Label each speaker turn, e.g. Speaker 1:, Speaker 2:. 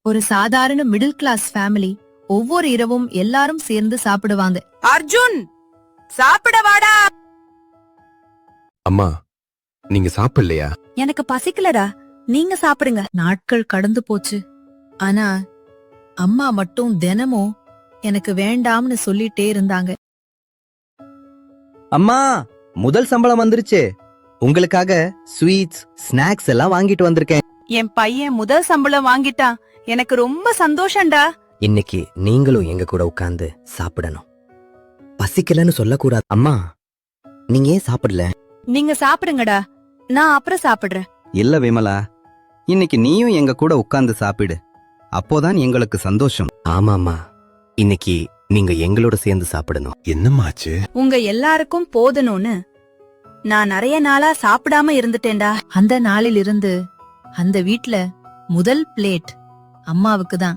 Speaker 1: ஒரு சாதாரண middle class family ஒவ்வொரு இரவும் எல்லாரும் சேர்ந்து சாப்பிடுவாங்க.
Speaker 2: அர்ஜுன், சாப்பிட வாடா.
Speaker 3: அம்மா, நீங்க சாப்பிடலையா?
Speaker 1: எனக்கு பசிக்கலடா, நீங்க சாப்பிடுங்க. நாட்கள் கடந்து போச்சு. ஆனா அம்மா மட்டும் தினமும் எனக்கு வேண்டாம்னு சொல்லிட்டே இருந்தாங்க.
Speaker 4: அம்மா, முதல் சம்பளம் வந்துருச்சு. உங்களுக்காக ஸ்வீட்ஸ், ஸ்நாக்ஸ் எல்லாம் வாங்கிட்டு வந்திருக்கேன்.
Speaker 2: என் பையன் முதல் சம்பளம் வாங்கிட்டான். எனக்கு ரொம்ப சந்தோஷம்டா.
Speaker 5: இன்னைக்கு நீங்களும் எங்க கூட உட்கார்ந்து சாப்பிடணும். பசிக்கலன்னு சொல்லக்கூடாது. அம்மா, நீங்க ஏன் சாப்பிடல?
Speaker 1: நீங்க சாப்பிடுங்கடா, நான் அப்புறம் சாப்பிடுறேன்.
Speaker 4: இல்ல விமலா, இன்னைக்கு நீயும் எங்க கூட உட்கார்ந்து சாப்பிடு. அப்போதான் எங்களுக்கு சந்தோஷம்.
Speaker 5: ஆமாமா, இன்னைக்கு நீங்க எங்களோட சேர்ந்து சாப்பிடணும்.
Speaker 3: என்னமாச்சு?
Speaker 2: உங்க எல்லாருக்கும் போதணும்னு நான் நிறைய நாளா சாப்பிடாம இருந்துட்டேன்டா.
Speaker 1: அந்த நாளில் இருந்து அந்த வீட்ல முதல் பிளேட் அம்மாவுக்கு தான்.